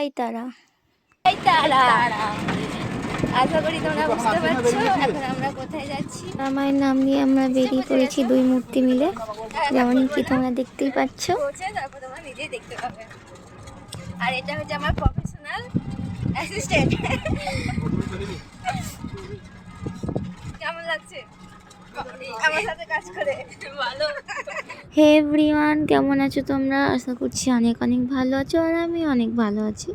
এই তারা, এই তারা। আশা করি তোমরা বুঝতে পারছো এখন আমরা কোথায় যাচ্ছি। আমার নাম নিয়ে আমরা বেরিয়ে পড়েছি দুই মূর্তি মিলে, যেমন কি তোমরা দেখতেই পাচ্ছ। তারপর তোমরা নিজেই দেখতে পাবে। আর এটা হচ্ছে আমার প্রফেশনাল অ্যাসিস্ট্যান্ট। কেমন লাগছে আমার সাথে কাজ করে? ভালো। হে এভরিওয়ান, কেমন আছো তোমরা? আশা করছি অনেক অনেক ভালো আছো, আর আমি অনেক ভালো আছি।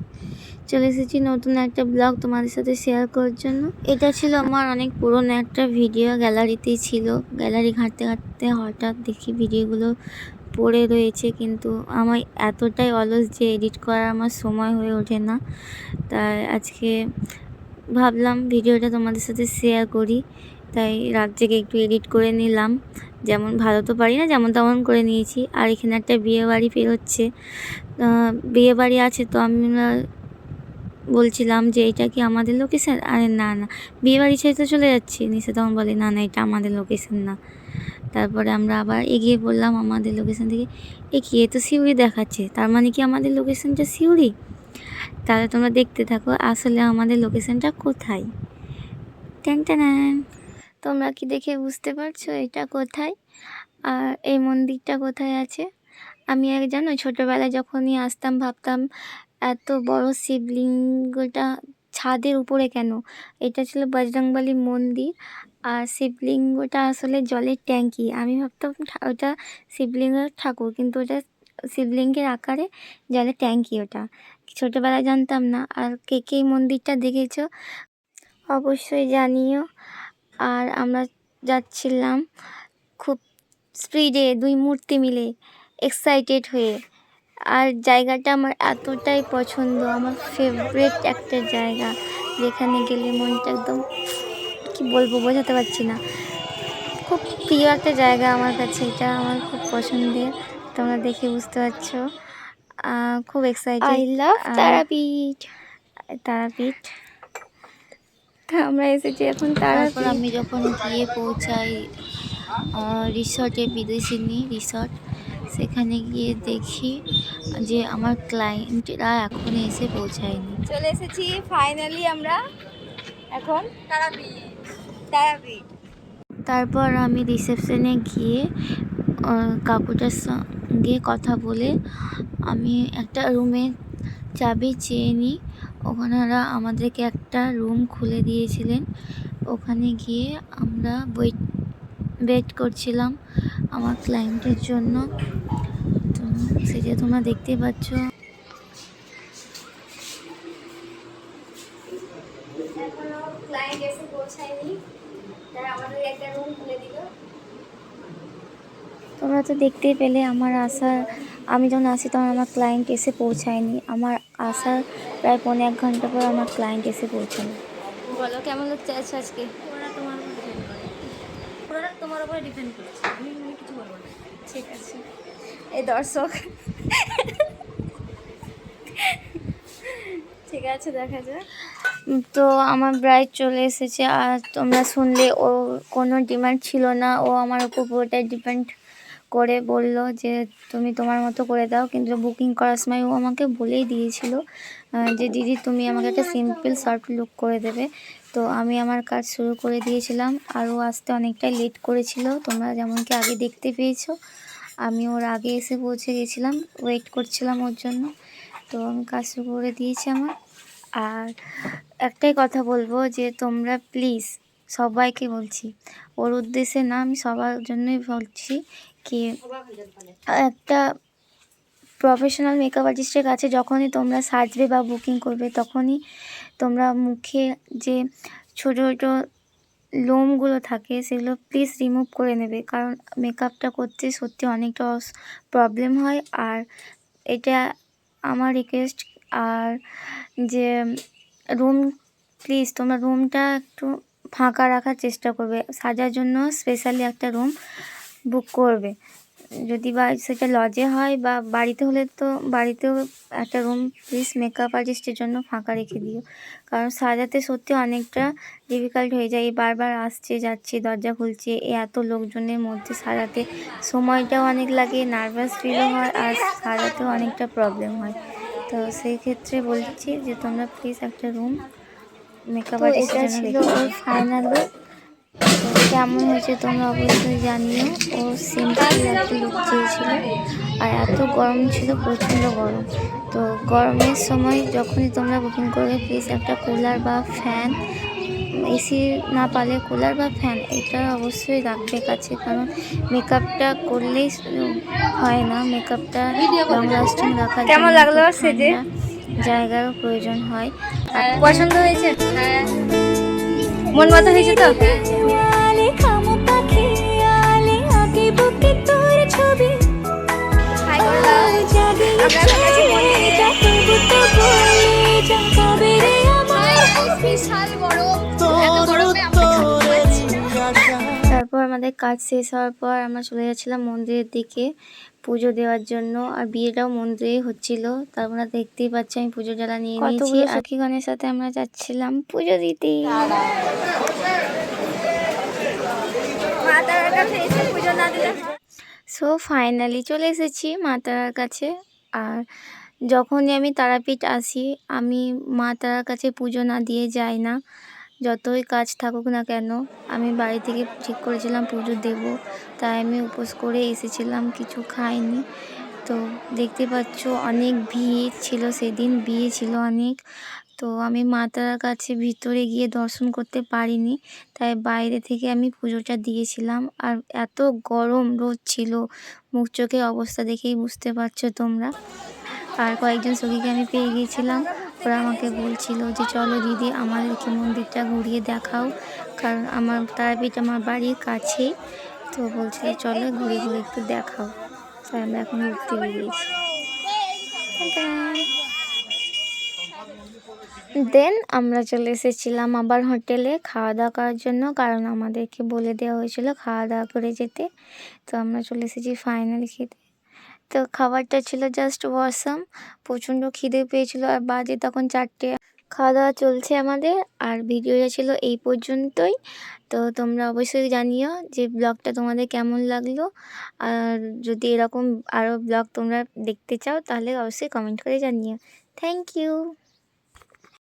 চলে এসেছি নতুন একটা ব্লগ তোমাদের সাথে শেয়ার করার জন্য। এটা ছিল আমার অনেক পুরনো একটা ভিডিও, গ্যালারিতেই ছিল। গ্যালারি ঘাঁটতে ঘাঁটতে হঠাৎ দেখি ভিডিওগুলো পড়ে রয়েছে, কিন্তু আমার এতটাই অলস যে এডিট করার আমার সময় হয়ে ওঠে না। তাই আজকে ভাবলাম ভিডিওটা তোমাদের সাথে শেয়ার করি, তাই রাত জেগে একটু এডিট করে নিলাম। যেমন ভালো তো পারি না, যেমন তেমন করে নিয়েছি। আর এখানে একটা বিয়ে বাড়ি পেরোচ্ছে, বিয়ে বাড়ি আছে, তো আমি বলছিলাম যে এটা কি আমাদের লোকেশন? আরে না না, বিয়ে বাড়ি ছেড়ে তো চলে যাচ্ছি। নিচে তখন বলে না না, এটা আমাদের লোকেশন না। তারপরে আমরা আবার এগিয়ে পড়লাম আমাদের লোকেশন থেকে। এ কি, এ তো সিউড়ি দেখাচ্ছে, তার মানে কি আমাদের লোকেশনটা সিউড়ি? তাহলে তোমরা দেখতে থাকো আসলে আমাদের লোকেশনটা কোথায়। টেন টেন, তোমরা কি দেখে বুঝতে পারছো এটা কোথায় আর এই মন্দিরটা কোথায় আছে? আমি জানো ছোটোবেলায় যখনই আসতাম ভাবতাম এত বড় শিবলিঙ্গটা ছাদের উপরে কেন? এটা ছিল বজরংবলী মন্দির, আর শিবলিঙ্গটা আসলে জলের ট্যাঙ্কি। আমি ভাবতাম ওটা শিবলিঙ্গের ঠাকুর, কিন্তু ওটা শিবলিঙ্গের আকারে জলের ট্যাঙ্কি। ওটা ছোটোবেলায় জানতাম না। আর কে কে এই মন্দিরটা দেখেছো অবশ্যই জানিও। আর আমরা যাচ্ছিলাম খুব স্পিডে, দুই মূর্তি মিলে এক্সাইটেড হয়ে। আর জায়গাটা আমার এতটাই পছন্দ, আমার ফেভারিট একটা জায়গা, যেখানে গেলে মনটা একদম কি বলবো বোঝাতে পারছি না। খুব প্রিয় একটা জায়গা আমার কাছে, এটা আমার খুব পছন্দের। তোমরা দেখে বুঝতে পারছো খুব excited. I love Tarapith. Tarapith আমরা এসেছি এখন তারাপীঠ। তারপর আমি যখন গিয়ে পৌঁছাই রিসর্টে, বিদেশিনী রিসর্ট, সেখানে গিয়ে দেখি যে আমার ক্লায়েন্টরা এখন এসে পৌঁছায়নি। চলে এসেছি ফাইনালি আমরা এখন তারাপীঠ। তারপর আমি রিসেপশনে গিয়ে কাকুটার সঙ্গে কথা বলে আমি একটা রুমে চাবি চেয়ে নিই। ওনারা আমাদেরকে একটা রুম খুলে দিয়েছিলেন। ওখানে গিয়ে আমরা ওয়েট করছিলাম আমার ক্লায়েন্টের জন্য। তো সেটা তোমরা দেখতে পাচ্ছ। এখনো ক্লায়েন্ট এসে পৌঁছায়নি, তারা আমাদের একটা রুম খুলে দিল। তোমরা তো দেখতেই পেলে আমার আসার, আমি যখন আসি তখন আমার ক্লায়েন্ট এসে পৌঁছায়নি। আমার আসার প্রায় 1.5 ঘন্টা পর আমার ক্লায়েন্ট এসে পৌঁছালো। বলো কেমন লাগছে আজকে? ওরা তোমার উপরে ডিপেন্ড করছে, আমি কিছু বলবো না। ঠিক আছে। এই দর্শক, ঠিক আছে দেখা যায়। তো আমার ব্রাইড চলে এসেছে, আর তোমরা শুনলে ও কোনো ডিমান্ড ছিল না, ও আমার উপর পুরোটাই ডিপেন্ড করে বলল যে তুমি তোমার মতো করে দাও। কিন্তু বুকিং করার সময় ও আমাকে বলেই দিয়েছিল যে দিদি তুমি আমাকে একটা সিম্পল সফট লুক করে দেবে। তো আমি আমার কাজ শুরু করে দিয়েছিলাম, আর ও আসতে অনেকটাই লেট করেছিল, তোমরা যেমন কি আগে দেখতে পেয়েছো। আমি ওর আগে এসে পৌঁছে গেছিলাম, ওয়েট করছিলাম ওর জন্য। তো আমি কাজ শুরু করে দিয়েছি আমার। আর একটাই কথা বলবো যে তোমরা প্লিজ, সবাইকে বলছি, ওর উদ্দেশ্যে না, আমি সবার জন্যই বলছি কি একটা প্রফেশনাল মেকআপ আর্টিস্টের কাছে যখনই তোমরা সাজবে বা বুকিং করবে, তখনই তোমরা মুখে যে ছোটো ছোটো লোমগুলো থাকে সেগুলো প্লিজ রিমুভ করে নেবে, কারণ মেকআপটা করতে সত্যি অনেকটা প্রবলেম হয়। আর এটা আমার রিকোয়েস্ট। আর যে রুম, প্লিজ তোমরা রুমটা একটু ফাঁকা রাখার চেষ্টা করবে, সাজার জন্য স্পেশালি একটা রুম বুক করবে। যদি বা সেটা লজে হয় বা বাড়িতে হলে তো বাড়িতেও একটা রুম প্লিজ মেকআপ আর্টিস্টের জন্য ফাঁকা রেখে দিও, কারণ সাজাতে সত্যি অনেকটা ডিফিকাল্ট হয়ে যায়। বারবার আসছে যাচ্ছে, দরজা খুলছে, এত লোকজনের মধ্যে সাজাতে সময়টাও অনেক লাগে, নার্ভাস ফিলও হয়, আর সাজাতেও অনেকটা প্রবলেম হয়। তো সেই ক্ষেত্রে বলছি যে তোমরা প্লিজ একটা রুম মেকআপ আর্টিস্টের জন্য ছিল ওর ফাইনাল লুক। কেমন হয়েছে তোমরা অবশ্যই জানিও। ও সিম্পল একটা লুক চেয়েছিল, আর এত গরম ছিল, প্রচণ্ড গরম। তো গরমের সময় যখনই তোমরা বুকিং করবে প্লিজ একটা কুলার বা ফ্যান, এসি না পারলে কুলার বা ফ্যান এটা অবশ্যই রাখবে কাছে, কারণ মেকআপটা করলেই হয় না, মেকআপটা লং লাস্টিং রাখার কেমন জন্য লাগলো একটু সেজে? ঠান্ডা জায়গারও প্রয়োজন হয়। পছন্দ হয়েছে? হ্যাঁ। মন মতো হয়েছে তো? হাই করে দাও। আমরা এখন আছি মন্দিরে। বিশাল গরম, এত গরমে আমরা থাকতে পারছি না। তারপর আমাদের কাজ শেষ হওয়ার পর আমরা চলে যাচ্ছিলাম মন্দিরের দিকে পুজো দেওয়ার জন্য, আর বিয়েটাও মন্দিরেই হচ্ছিল। তারপরে দেখতেই পাচ্ছি আমি পুজো জ্বালা নিয়ে নিয়েছি, আর সখীগণের সাথে আমরা যাচ্ছিলাম পুজো দিতে। মা তারার কাছে এসে পুজো না দিলে সো ফাইনালি চলে এসেছি মা তারার কাছে। আর যখনই আমি তারাপীঠ আসি, আমি মা তারার কাছে পুজো না দিয়ে যাই না, যতই কাজ থাকুক না কেন। আমি বাড়ি থেকে ঠিক করেছিলাম পুজো দেব, তাই আমি উপোস করে এসেছিলাম, কিছু খাইনি। তো দেখতে পাচ্ছ অনেক ভিড় ছিল সেদিন, বিয়ে ছিল অনেক। তো আমি মা তারার কাছে ভিতরে গিয়ে দর্শন করতে পারিনি, তাই বাইরে থেকে আমি পুজোটা দিয়েছিলাম। আর এত গরম রোদ ছিল, মুখ চোখের অবস্থা দেখেই বুঝতে পারছো তোমরা। আর কয়েকজন সখীকে আমি পেয়ে গিয়েছিলাম, ওরা আমাকে বলছিল যে চলো দিদি আমাদেরকে মন্দিরটা ঘুরিয়ে দেখাও, কারণ আমার তারাপীঠ আমার বাড়ির কাছেই। তো বলছিল চলো ঘুরে ঘুরে একটু দেখাও, তাই আমরা এখন ঘুরতে বেরিয়েছি। দেন আমরা চলে এসেছিলাম আবার হোটেলে খাওয়া দাওয়া করার জন্য, কারণ আমাদেরকে বলে দেওয়া হয়েছিল খাওয়া দাওয়া করে যেতে। তো আমরা চলে এসেছি ফাইনাল খেতে। তো খাবারটা ছিল জাস্ট ওয়াসাম, প্রচণ্ড খিদে পেয়েছিল, আর বাজে তখন 4টে। খাওয়া দাওয়া চলছে আমাদের, আর ভিডিওটা ছিল এই পর্যন্তই। তো তোমরা অবশ্যই জানিও যে ব্লগটা তোমাদের কেমন লাগলো, আর যদি এরকম আরও ব্লগ তোমরা দেখতে চাও তাহলে অবশ্যই কমেন্ট করে জানিও। Thank you.